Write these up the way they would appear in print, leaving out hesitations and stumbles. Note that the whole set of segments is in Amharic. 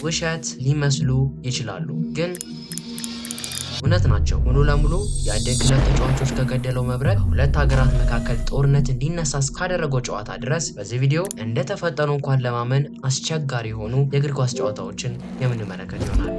ውሸት ሊመስሉ ይችላሉ ግን እውነት ናቸው። ሙሉ ለሙሉ የአንድ ክለብ ተጫዋቾች ከገደለው መብረቅ ሁለት ሀገራት መካከል ጦርነት እንዲነሳ እስካደረገው ጨዋታ ድረስ በዚህ ቪዲዮ እንደተፈጠሩ እንኳን ለማመን አስቸጋሪ የሆኑ የእግር ኳስ ጨዋታዎችን የምንመለከት ይሆናል።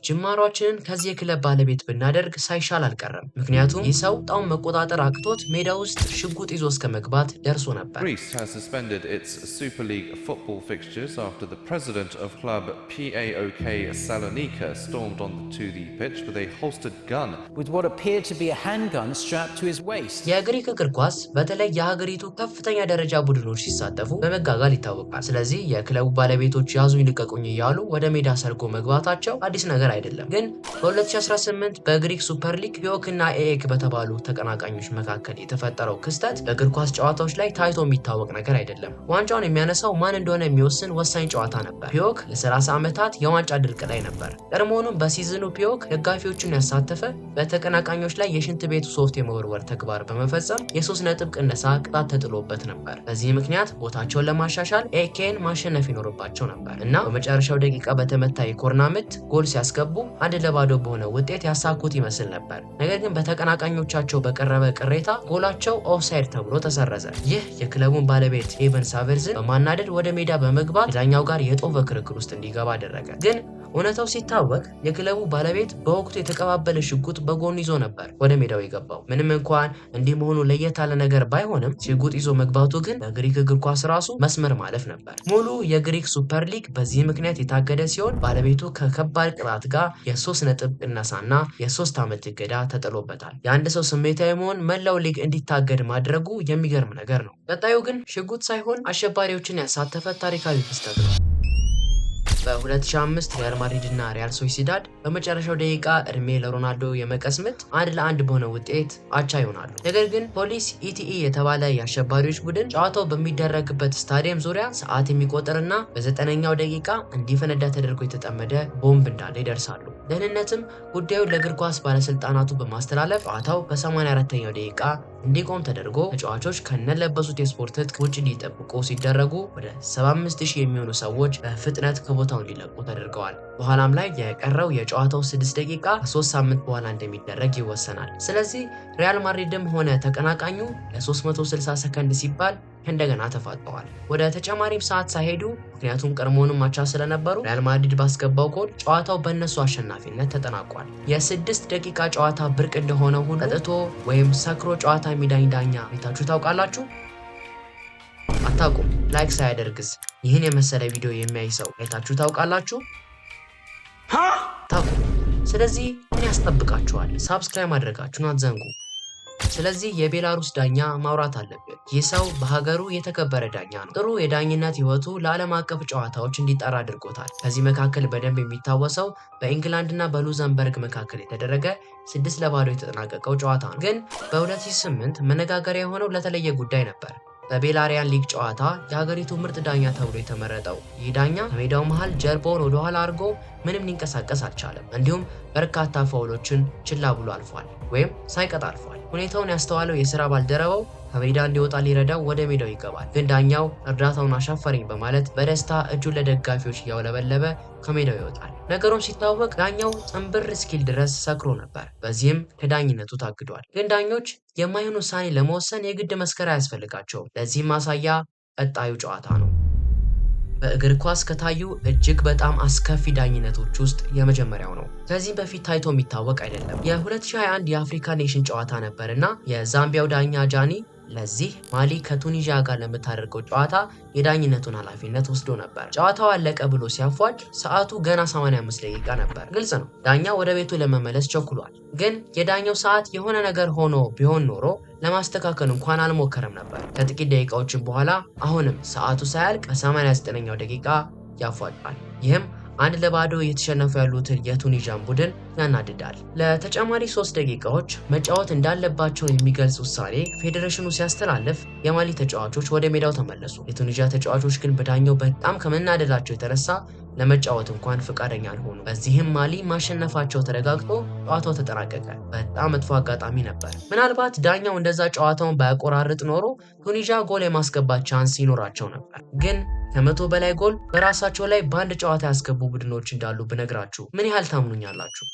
ጅማሯችንን ከዚህ የክለብ ባለቤት ብናደርግ ሳይሻል አልቀረም። ምክንያቱም ይህ ሰው ጣውን መቆጣጠር አቅቶት ሜዳ ውስጥ ሽጉጥ ይዞ እስከ መግባት ደርሶ ነበር። Greece has suspended its Super League football fixtures after the president of club PAOK Salonika stormed onto the pitch with a holstered gun with what appeared to be a handgun strapped to his waist. የግሪክ እግር ኳስ በተለይ የሀገሪቱ ከፍተኛ ደረጃ ቡድኖች ሲሳተፉ በመጋጋል ይታወቃል። ስለዚህ የክለቡ ባለቤቶች ያዙኝ ልቀቁኝ እያሉ ወደ ሜዳ ሰርጎ መግባታቸው አዲስ ነገር አይደለም። ግን በ2018 በግሪክ ሱፐር ሊግ ፒዮክ እና ኤኤክ በተባሉ ተቀናቃኞች መካከል የተፈጠረው ክስተት በእግር ኳስ ጨዋታዎች ላይ ታይቶ የሚታወቅ ነገር አይደለም። ዋንጫውን የሚያነሳው ማን እንደሆነ የሚወስን ወሳኝ ጨዋታ ነበር። ፒዮክ ለ30 ዓመታት የዋንጫ ድርቅ ላይ ነበር። ቀድሞውንም በሲዝኑ ፒዮክ ደጋፊዎቹን ያሳተፈ በተቀናቃኞች ላይ የሽንት ቤቱ ሶፍት የመወርወር ተግባር በመፈጸም የ3 ነጥብ ቅነሳ ቅጣት ተጥሎበት ነበር። በዚህ ምክንያት ቦታቸውን ለማሻሻል ኤኬን ማሸነፍ ይኖርባቸው ነበር እና በመጨረሻው ደቂቃ በተመታ የኮርና ምት ጎል ሲያስገቡ 1-2 በሆነ ውጤት ያሳኩት ይመስል ነበር። ነገር ግን በተቀናቃኞቻቸው በቀረበ ቅሬታ ጎላቸው ኦፍሳይድ ተብሎ ተሰረዘ። ይህ የክለቡን ባለቤት ኤቨን ሳቨርዝን በማናደድ ወደ ሜዳ በመግባት ዳኛው ጋር የጦፈ ክርክር ውስጥ እንዲገባ አደረገ። ግን እውነታው ሲታወቅ የክለቡ ባለቤት በወቅቱ የተቀባበለ ሽጉጥ በጎን ይዞ ነበር ወደ ሜዳው የገባው። ምንም እንኳን እንዲህ መሆኑ ለየት ያለ ነገር ባይሆንም ሽጉጥ ይዞ መግባቱ ግን በግሪክ እግር ኳስ ራሱ መስመር ማለፍ ነበር። ሙሉ የግሪክ ሱፐር ሊግ በዚህ ምክንያት የታገደ ሲሆን ባለቤቱ ከከባድ ቅጣት ጋር የ3 ነጥብ ቅነሳና የ3 ዓመት እገዳ ተጥሎበታል። የአንድ ሰው ስሜታዊ መሆን መላው ሊግ እንዲታገድ ማድረጉ የሚገርም ነገር ነው። ቀጣዩ ግን ሽጉጥ ሳይሆን አሸባሪዎችን ያሳተፈ ታሪካዊ ክስተት ነው። በ2005 ሪያል ማድሪድ እና ሪያል ሶሲዳድ በመጨረሻው ደቂቃ እድሜ ለሮናልዶ የመቀስ ምት 1-1 በሆነ ውጤት አቻ ይሆናሉ። ነገር ግን ፖሊስ ኢቲኢ የተባለ የአሸባሪዎች ቡድን ጨዋታው በሚደረግበት ስታዲየም ዙሪያ ሰዓት የሚቆጥርና በ9ኛው ደቂቃ እንዲፈነዳ ተደርጎ የተጠመደ ቦምብ እንዳለ ይደርሳሉ። ደህንነትም ጉዳዩን ለእግር ኳስ ባለስልጣናቱ በማስተላለፍ ጨዋታው በ84ኛው ደቂቃ እንዲቆም ተደርጎ ተጫዋቾች ከነለበሱት የስፖርት ትጥቅ ውጭ እንዲጠብቁ ሲደረጉ ወደ 75000 የሚሆኑ ሰዎች በፍጥነት ከቦታው እንዲለቁ ተደርገዋል። በኋላም ላይ የቀረው የጨዋታው 6 ደቂቃ ከ3 ሳምንት በኋላ እንደሚደረግ ይወሰናል። ስለዚህ ሪያል ማድሪድም ሆነ ተቀናቃኙ ለ360 ሰከንድ ሲባል እንደገና ተፋጠዋል። ወደ ተጨማሪም ሰዓት ሳይሄዱ ምክንያቱም ቀድሞውንም አቻ ስለነበሩ ሪያል ማድሪድ ባስገባው ጎል ጨዋታው በእነሱ አሸናፊነት ተጠናቋል። የ6 ደቂቃ ጨዋታ ብርቅ እንደሆነ ሁሉ ጠጥቶ ወይም ሰክሮ ጨዋታ የሚዳኝ ዳኛ አይታችሁ ታውቃላችሁ? አታውቁም? ላይክ ሳያደርግስ ይህን የመሰለ ቪዲዮ የሚያይ ሰው አይታችሁ ታውቃላችሁ? ታውቁ። ስለዚህ ምን ያስጠብቃችኋል? ሳብስክራይብ ማድረጋችሁን አትዘንጉ። ስለዚህ የቤላሩስ ዳኛ ማውራት አለብን። ይህ ሰው በሀገሩ የተከበረ ዳኛ ነው። ጥሩ የዳኝነት ህይወቱ ለዓለም አቀፍ ጨዋታዎች እንዲጠራ አድርጎታል። ከዚህ መካከል በደንብ የሚታወሰው በኢንግላንድና በሉዘምበርግ መካከል የተደረገ 6-0 የተጠናቀቀው ጨዋታ ነው። ግን በ2008 መነጋገሪያ የሆነው ለተለየ ጉዳይ ነበር። በቤላሪያን ሊግ ጨዋታ የሀገሪቱ ምርጥ ዳኛ ተብሎ የተመረጠው ይህ ዳኛ ከሜዳው መሃል ጀርባውን ወደ ኋላ አድርጎ ምንም ሊንቀሳቀስ አልቻለም። እንዲሁም በርካታ ፋውሎችን ችላ ብሎ አልፏል ወይም ሳይቀጣ አልፏል። ሁኔታውን ያስተዋለው የሥራ ባልደረባው ከሜዳ እንዲወጣ ሊረዳው ወደ ሜዳው ይገባል። ግን ዳኛው እርዳታውን አሻፈረኝ በማለት በደስታ እጁን ለደጋፊዎች እያውለበለበ ከሜዳው ይወጣል። ነገሩም ሲታወቅ ዳኛው ጥንብር እስኪል ድረስ ሰክሮ ነበር። በዚህም ከዳኝነቱ ታግዷል። ግን ዳኞች የማይሆን ውሳኔ ለመወሰን የግድ መስከር አያስፈልጋቸውም። ለዚህም ማሳያ ቀጣዩ ጨዋታ ነው። በእግር ኳስ ከታዩ እጅግ በጣም አስከፊ ዳኝነቶች ውስጥ የመጀመሪያው ነው። ከዚህ በፊት ታይቶ የሚታወቅ አይደለም። የ2021 የአፍሪካ ኔሽን ጨዋታ ነበርና የዛምቢያው ዳኛ ጃኒ ለዚህ ማሊ ከቱኒዚያ ጋር ለምታደርገው ጨዋታ የዳኝነቱን ኃላፊነት ወስዶ ነበር። ጨዋታው አለቀ ብሎ ሲያፏጭ ሰዓቱ ገና 85 ደቂቃ ነበር። ግልጽ ነው ዳኛው ወደ ቤቱ ለመመለስ ቸኩሏል። ግን የዳኛው ሰዓት የሆነ ነገር ሆኖ ቢሆን ኖሮ ለማስተካከል እንኳን አልሞከረም ነበር። ከጥቂት ደቂቃዎች በኋላ አሁንም ሰዓቱ ሳያልቅ በ89ኛው ደቂቃ ያፏጫል። ይህም 1-0 እየተሸነፉ ያሉትን የቱኒዚያን ቡድን ያናድዳል። ለተጨማሪ 3 ደቂቃዎች መጫወት እንዳለባቸው የሚገልጽ ውሳኔ ፌዴሬሽኑ ሲያስተላልፍ የማሊ ተጫዋቾች ወደ ሜዳው ተመለሱ። የቱኒዚያ ተጫዋቾች ግን በዳኛው በጣም ከመናደዳቸው የተነሳ ለመጫወት እንኳን ፍቃደኛ አልሆኑ። በዚህም ማሊ ማሸነፋቸው ተረጋግጦ ጨዋታው ተጠናቀቀ። በጣም መጥፎ አጋጣሚ ነበር። ምናልባት ዳኛው እንደዛ ጨዋታውን ባያቆራርጥ ኖሮ ቱኒዚያ ጎል የማስገባት ቻንስ ይኖራቸው ነበር። ግን ከ100 በላይ ጎል በራሳቸው ላይ በአንድ ጨዋታ ያስገቡ ቡድኖች እንዳሉ ብነግራችሁ ምን ያህል ታምኑኛላችሁ?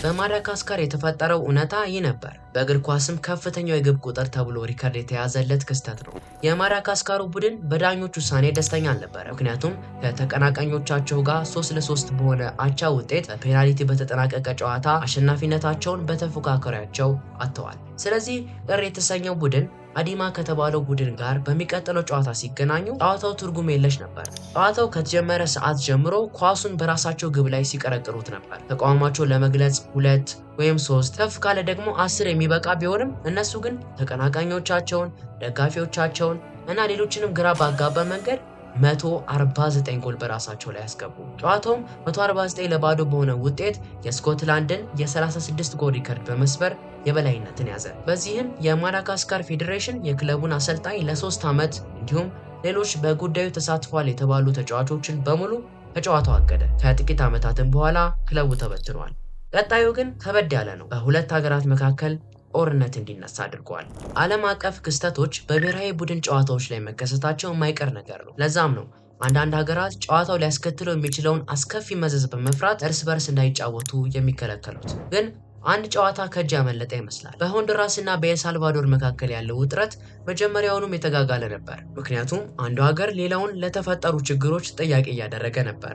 በማዳጋስካር የተፈጠረው እውነታ ይህ ነበር። በእግር ኳስም ከፍተኛው የግብ ቁጥር ተብሎ ሪከርድ የተያዘለት ክስተት ነው። የማዳጋስካሩ ቡድን በዳኞች ውሳኔ ደስተኛ አልነበረ። ምክንያቱም ከተቀናቃኞቻቸው ጋር 3-3 በሆነ አቻ ውጤት በፔናልቲ በተጠናቀቀ ጨዋታ አሸናፊነታቸውን በተፎካካሪያቸው አጥተዋል። ስለዚህ ቅር የተሰኘው ቡድን አዲማ ከተባለው ቡድን ጋር በሚቀጥለው ጨዋታ ሲገናኙ ጨዋታው ትርጉም የለሽ ነበር። ጨዋታው ከተጀመረ ሰዓት ጀምሮ ኳሱን በራሳቸው ግብ ላይ ሲቀረቅሩት ነበር። ተቃውሟቸውን ለመግለጽ 2 ወይም 3 ከፍ ካለ ደግሞ 10 የሚበቃ ቢሆንም እነሱ ግን ተቀናቃኞቻቸውን፣ ደጋፊዎቻቸውን እና ሌሎችንም ግራ ባጋባ መንገድ 149 ጎል በራሳቸው ላይ ያስገቡ። ጨዋታውም 149-0 በሆነ ውጤት የስኮትላንድን የ36 ጎል ሪከርድ በመስበር የበላይነትን ያዘ። በዚህም የማዳጋስካር ፌዴሬሽን የክለቡን አሰልጣኝ ለ3 ዓመት እንዲሁም ሌሎች በጉዳዩ ተሳትፏል የተባሉ ተጫዋቾችን በሙሉ ከጨዋታው አገደ። ከጥቂት ዓመታትም በኋላ ክለቡ ተበትኗል። ቀጣዩ ግን ከበድ ያለ ነው። በሁለት ሀገራት መካከል ጦርነት እንዲነሳ አድርጓል። ዓለም አቀፍ ክስተቶች በብሔራዊ ቡድን ጨዋታዎች ላይ መከሰታቸው የማይቀር ነገር ነው። ለዛም ነው አንዳንድ ሀገራት ጨዋታው ሊያስከትለው የሚችለውን አስከፊ መዘዝ በመፍራት እርስ በርስ እንዳይጫወቱ የሚከለከሉት። ግን አንድ ጨዋታ ከእጅ ያመለጠ ይመስላል። በሆንዱራስ እና በኤልሳልቫዶር መካከል ያለው ውጥረት መጀመሪያውኑም የተጋጋለ ነበር። ምክንያቱም አንዱ ሀገር ሌላውን ለተፈጠሩ ችግሮች ጥያቄ እያደረገ ነበር።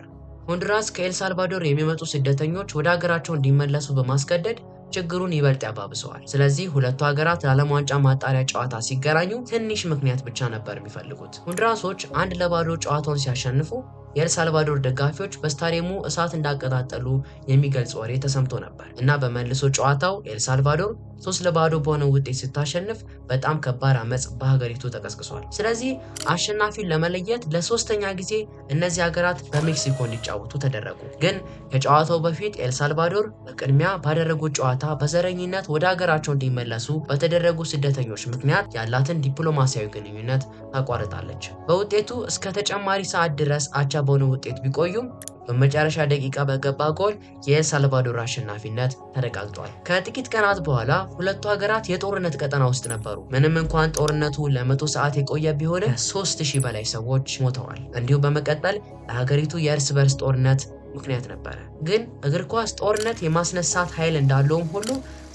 ሆንዱራስ ከኤልሳልቫዶር የሚመጡ ስደተኞች ወደ ሀገራቸው እንዲመለሱ በማስገደድ ችግሩን ይበልጥ ያባብሰዋል። ስለዚህ ሁለቱ ሀገራት ለዓለም ዋንጫ ማጣሪያ ጨዋታ ሲገናኙ ትንሽ ምክንያት ብቻ ነበር የሚፈልጉት። ሆንዱራሶች 1-0 ጨዋታውን ሲያሸንፉ የኤልሳልቫዶር ደጋፊዎች በስታዲየሙ እሳት እንዳቀጣጠሉ የሚገልጽ ወሬ ተሰምቶ ነበር እና በመልሶ ጨዋታው ኤልሳልቫዶር 3-0 በሆነ ውጤት ስታሸንፍ በጣም ከባድ አመጽ በሀገሪቱ ተቀስቅሷል። ስለዚህ አሸናፊውን ለመለየት ለሶስተኛ ጊዜ እነዚህ ሀገራት በሜክሲኮ እንዲጫወቱ ተደረጉ። ግን ከጨዋታው በፊት ኤልሳልቫዶር በቅድሚያ ባደረጉት ጨዋታ በዘረኝነት ወደ ሀገራቸው እንዲመለሱ በተደረጉ ስደተኞች ምክንያት ያላትን ዲፕሎማሲያዊ ግንኙነት ታቋርጣለች። በውጤቱ እስከ ተጨማሪ ሰዓት ድረስ አቻ በሆነ ውጤት ቢቆዩም በመጨረሻ ደቂቃ በገባ ጎል የኤልሳልቫዶር አሸናፊነት ተረጋግጧል። ከጥቂት ቀናት በኋላ ሁለቱ ሀገራት የጦርነት ቀጠና ውስጥ ነበሩ። ምንም እንኳን ጦርነቱ ለ100 ሰዓት የቆየ ቢሆንም ከ3000 በላይ ሰዎች ሞተዋል። እንዲሁም በመቀጠል ለሀገሪቱ የእርስ በርስ ጦርነት ምክንያት ነበረ። ግን እግር ኳስ ጦርነት የማስነሳት ኃይል እንዳለውም ሁሉ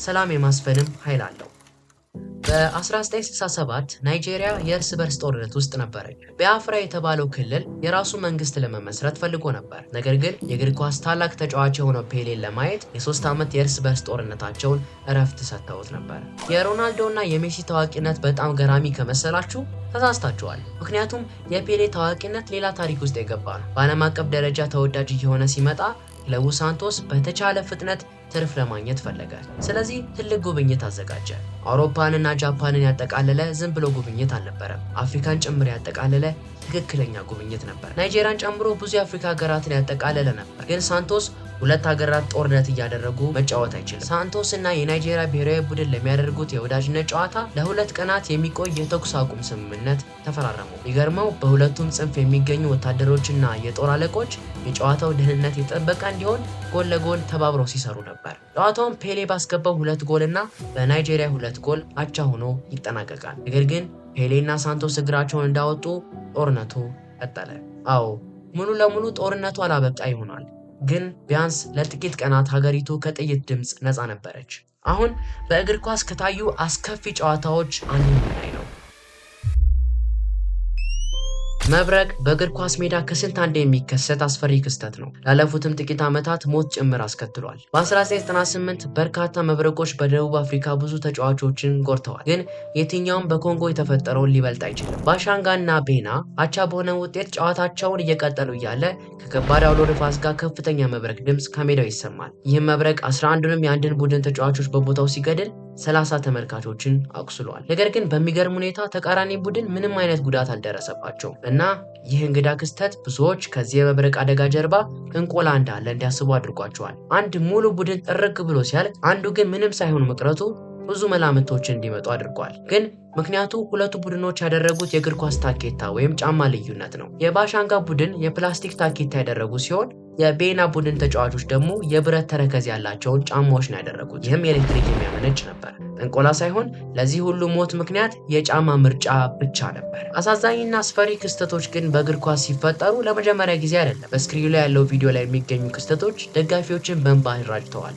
ሰላም የማስፈንም ኃይል አለው። በ1967 ናይጄሪያ የእርስ በርስ ጦርነት ውስጥ ነበረች። ቢያፍራ የተባለው ክልል የራሱ መንግስት ለመመስረት ፈልጎ ነበር። ነገር ግን የእግር ኳስ ታላቅ ተጫዋች የሆነው ፔሌን ለማየት የ3 ዓመት የእርስ በርስ ጦርነታቸውን እረፍት ሰጥተውት ነበር። የሮናልዶ እና የሜሲ ታዋቂነት በጣም ገራሚ ከመሰላችሁ ተሳስታችኋል። ምክንያቱም የፔሌ ታዋቂነት ሌላ ታሪክ ውስጥ የገባ ነው። በዓለም አቀፍ ደረጃ ተወዳጅ እየሆነ ሲመጣ ክለቡ ሳንቶስ በተቻለ ፍጥነት ትርፍ ለማግኘት ፈለገ። ስለዚህ ትልቅ ጉብኝት አዘጋጀ። አውሮፓንና ጃፓንን ያጠቃለለ ዝም ብሎ ጉብኝት አልነበረም። አፍሪካን ጭምር ያጠቃለለ ትክክለኛ ጉብኝት ነበር። ናይጄሪያን ጨምሮ ብዙ የአፍሪካ ሀገራትን ያጠቃለለ ነበር። ግን ሳንቶስ ሁለት ሀገራት ጦርነት እያደረጉ መጫወት አይችልም። ሳንቶስ እና የናይጄሪያ ብሔራዊ ቡድን ለሚያደርጉት የወዳጅነት ጨዋታ ለ2 ቀናት የሚቆይ የተኩስ አቁም ስምምነት ተፈራረሙ። የሚገርመው በሁለቱም ጽንፍ የሚገኙ ወታደሮችና የጦር አለቆች የጨዋታው ደህንነት የተጠበቀ እንዲሆን ጎን ለጎን ተባብረው ሲሰሩ ነበር። ጨዋታውን ፔሌ ባስገባው 2 ጎል እና በናይጄሪያ 2 ጎል አቻ ሆኖ ይጠናቀቃል። ነገር ግን ፔሌና ሳንቶስ እግራቸውን እንዳወጡ ጦርነቱ ቀጠለ። አዎ ሙሉ ለሙሉ ጦርነቱ አላበቃ ይሆናል። ግን ቢያንስ ለጥቂት ቀናት ሀገሪቱ ከጥይት ድምፅ ነፃ ነበረች። አሁን በእግር ኳስ ከታዩ አስከፊ ጨዋታዎች አንዱ ነው። መብረቅ በእግር ኳስ ሜዳ ከስንት አንዴ የሚከሰት አስፈሪ ክስተት ነው። ላለፉትም ጥቂት ዓመታት ሞት ጭምር አስከትሏል። በ1998 በርካታ መብረቆች በደቡብ አፍሪካ ብዙ ተጫዋቾችን ጎድተዋል። ግን የትኛውም በኮንጎ የተፈጠረውን ሊበልጥ አይችልም። ባሻንጋና ቤና አቻ በሆነ ውጤት ጨዋታቸውን እየቀጠሉ እያለ ከከባድ አውሎ ነፋስ ጋር ከፍተኛ መብረቅ ድምፅ ከሜዳው ይሰማል። ይህም መብረቅ 11ዱንም የአንድን ቡድን ተጫዋቾች በቦታው ሲገድል 30 ተመልካቾችን አቁስሏል። ነገር ግን በሚገርም ሁኔታ ተቃራኒ ቡድን ምንም አይነት ጉዳት አልደረሰባቸውም እና ይህ እንግዳ ክስተት ብዙዎች ከዚህ የመብረቅ አደጋ ጀርባ እንቆላ እንዳለ እንዲያስቡ አድርጓቸዋል። አንድ ሙሉ ቡድን ጥርቅ ብሎ ሲያልቅ አንዱ ግን ምንም ሳይሆን መቅረቱ ብዙ መላምቶች እንዲመጡ አድርጓል። ግን ምክንያቱ ሁለቱ ቡድኖች ያደረጉት የእግር ኳስ ታኬታ ወይም ጫማ ልዩነት ነው። የባሻንጋ ቡድን የፕላስቲክ ታኬታ ያደረጉ ሲሆን የቤና ቡድን ተጫዋቾች ደግሞ የብረት ተረከዝ ያላቸውን ጫማዎች ነው ያደረጉት። ይህም ኤሌክትሪክ የሚያመነጭ ነበር። ጥንቆላ ሳይሆን ለዚህ ሁሉ ሞት ምክንያት የጫማ ምርጫ ብቻ ነበር። አሳዛኝና አስፈሪ ክስተቶች ግን በእግር ኳስ ሲፈጠሩ ለመጀመሪያ ጊዜ አይደለም። በስክሪኑ ላይ ያለው ቪዲዮ ላይ የሚገኙ ክስተቶች ደጋፊዎችን በእንባ ይራጭተዋል።